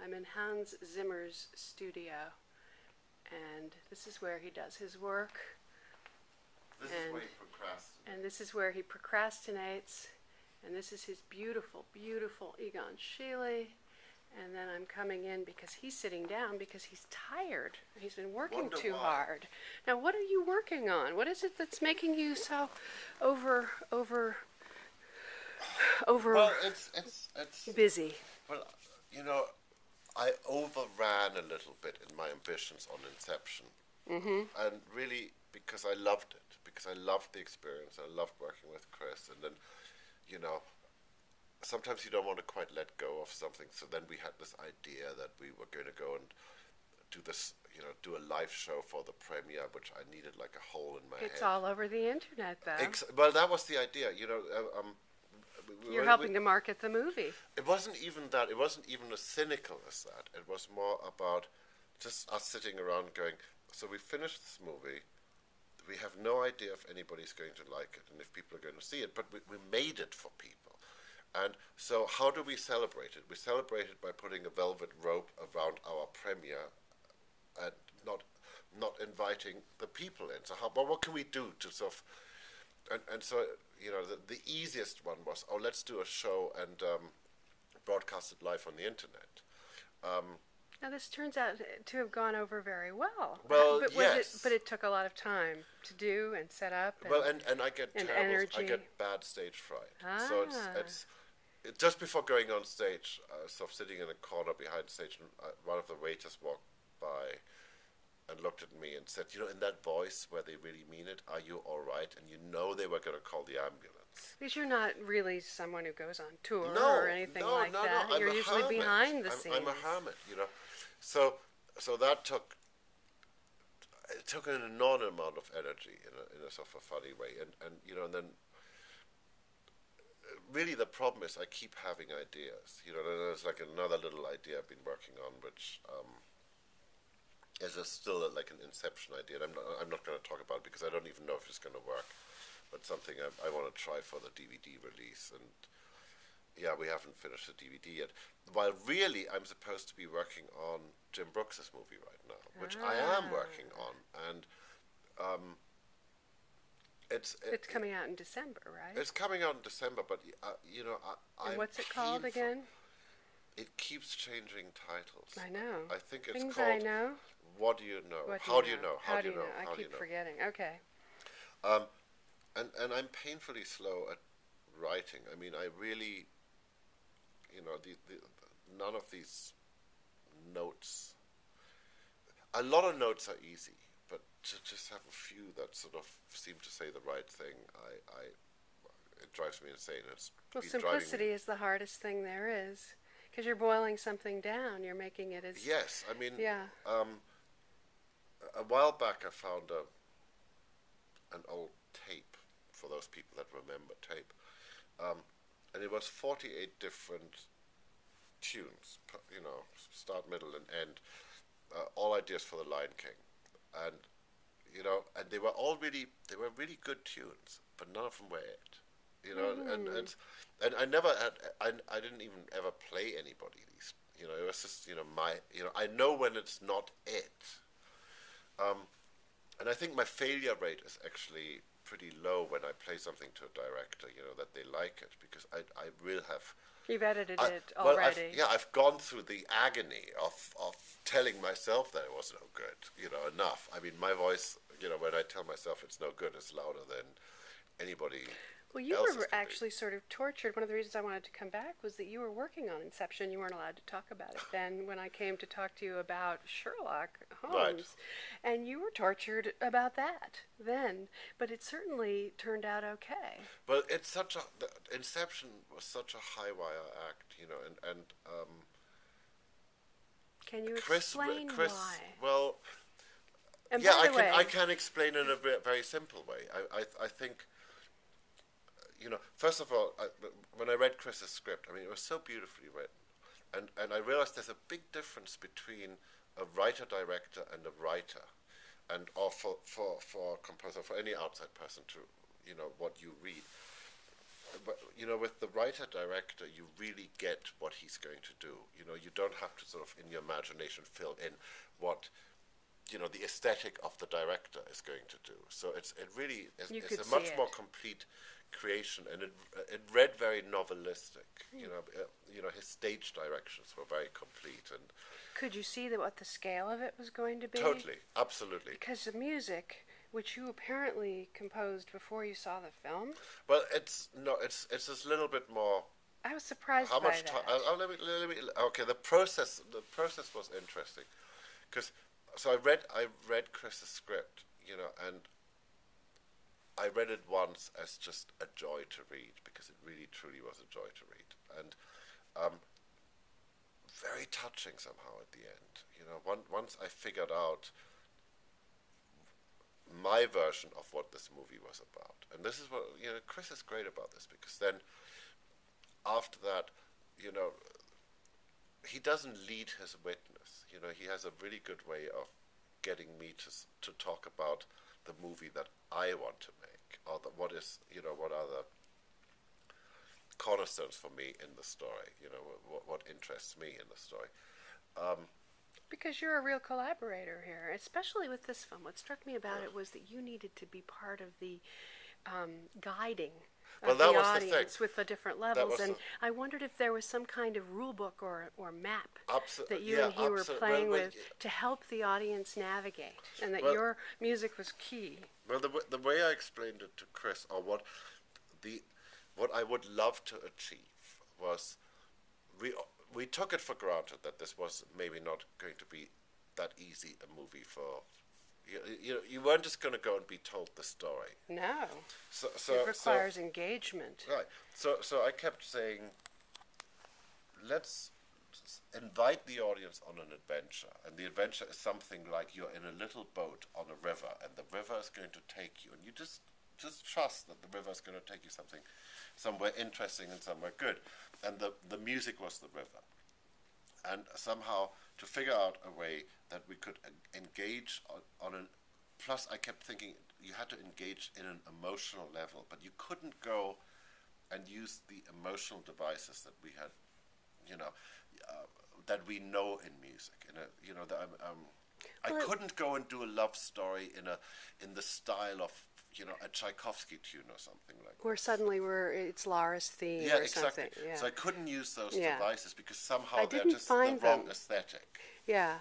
I'm in Hans Zimmer's studio, and this is where he does his work. This is where he procrastinates. And this is where he procrastinates. And this is his beautiful, beautiful Egon Schiele. And then I'm coming in because he's sitting down because he's tired. He's been working too hard. Now, what are you working on? What is it that's making you so over Well, it's busy? Well, you know, I overran a little bit in my ambitions on Inception. And really because I loved it, because I loved the experience, I loved working with Chris, and then, you know, sometimes you don't want to quite let go of something. So then we had this idea that we were going to go and do this, you know, do a live show for the premiere, which I needed like a hole in my head. It's all over the internet, though. Well, that was the idea, you know. You're helping to market the movie. It wasn't even that. It wasn't even as cynical as that. It was more about just us sitting around going, so we finished this movie. We have no idea if anybody's going to like it and if people are going to see it, but we made it for people. And so how do we celebrate it? We celebrate it by putting a velvet rope around our premiere and not inviting the people in. So what can we do to sort of... And so, you know, the easiest one was, let's do a show and broadcast it live on the internet. Now, this turns out to have gone over very well. Well, but yes. But it took a lot of time to do and set up. And I get terrible, energy. I get bad stage fright. So it's just before going on stage, sort of sitting in a corner behind stage, and one of the waiters walked by and looked at me and said, you know, in that voice where they really mean it, are you all right? And you know they were going to call the ambulance. Because you're not really someone who goes on tour or anything like that. No, you're usually hermit. behind the scenes. I'm a hermit, you know. So that took an enormous amount of energy in a sort of a funny way. And you know, and then really the problem is I keep having ideas. You know, there's like another little idea I've been working on, which... is still like an Inception idea. And I'm not going to talk about it because I don't even know if it's going to work. But something I want to try for the DVD release. And yeah, we haven't finished the DVD yet. While really I'm supposed to be working on Jim Brooks's movie right now, which I am working on. And it's coming out in December, right? It's coming out in December, but you know, and what's it called again? It keeps changing titles. I know. I think it's Things called... I know. What do you know? How do you know? How do you know? I keep forgetting. Okay. And I'm painfully slow at writing. I mean, I really, you know, none of these notes. A lot of notes are easy, but to just have a few that sort of seem to say the right thing, it drives me insane. Well, simplicity is the hardest thing there is. Because you're boiling something down, you're making it as... Yes, I mean, yeah. A while back I found an old tape, for those people that remember tape, and it was 48 different tunes, you know, start, middle, and end, all ideas for the Lion King, and you know, and they were really good tunes, but none of them were it, you know, and I never had, I didn't even ever play anybody these, you know, it was just, you know, I know when it's not it, and I think my failure rate is actually pretty low when I play something to a director, you know, that they like it, because I will have... You've edited it already. I've gone through the agony of telling myself that it was no good, you know, enough. I mean, my voice, you know, when I tell myself it's no good, is louder than anybody. Well, you were actually sort of tortured. One of the reasons I wanted to come back was that you were working on Inception. You weren't allowed to talk about it then when I came to talk to you about Sherlock Holmes. Right. And you were tortured about that then. But it certainly turned out okay. Well, it's Inception was such a high-wire act, you know, and can you explain why? Well, and yeah, I can explain in a very simple way. I think... You know, first of all, when I read Chris's script, I mean, it was so beautifully written, and I realized there's a big difference between a writer-director and a writer, or for a composer, for any outside person to, you know, what you read. you know, with the writer-director, you really get what he's going to do. You know, you don't have to sort of, in your imagination, fill in what, you know, the aesthetic of the director is going to do. So it really is it's a much more complete creation, and it read very novelistic. You know, his stage directions were very complete. And could you see what the scale of it was going to be? Totally, absolutely. Because the music, which you apparently composed before you saw the film. Well, it's this little bit more. I was surprised how by much that. Let me. Okay, the process was interesting, because so I read Chris's script, you know, and I read it once as just a joy to read, because it really truly was a joy to read, and very touching somehow at the end. You know, once I figured out my version of what this movie was about, and this is what, you know, Chris is great about this, because then after that, you know, he doesn't lead his witness. You know, he has a really good way of getting me to talk about the movie that I want to make, or what is, you know, what are the cornerstones for me in the story, you know, what interests me in the story. Because you're a real collaborator here, especially with this film. What struck me about it was that you needed to be part of the guiding of the audience with the different levels. And I wondered if there was some kind of rule book or map that you and he were playing with to help the audience navigate, and that your music was key. Well, the way I explained it to Chris, or what I would love to achieve, was we took it for granted that this was maybe not going to be that easy a movie for. You weren't just going to go and be told the story. No. It requires engagement. Right. So I kept saying, let's invite the audience on an adventure, and the adventure is something like you're in a little boat on a river, and the river is going to take you, and you just trust that the river is going to take you somewhere interesting and somewhere good. And the music was the river. And somehow to figure out a way that we could engage on an... Plus I kept thinking you had to engage in an emotional level, but you couldn't go and use the emotional devices that we had, you know, that we know in music. You know, I couldn't go and do a love story in the style of, you know, a Tchaikovsky tune or something like that. Where suddenly it's Lara's theme or exactly. something. Yeah. So I couldn't use those devices because somehow they're just the wrong aesthetic. Yeah.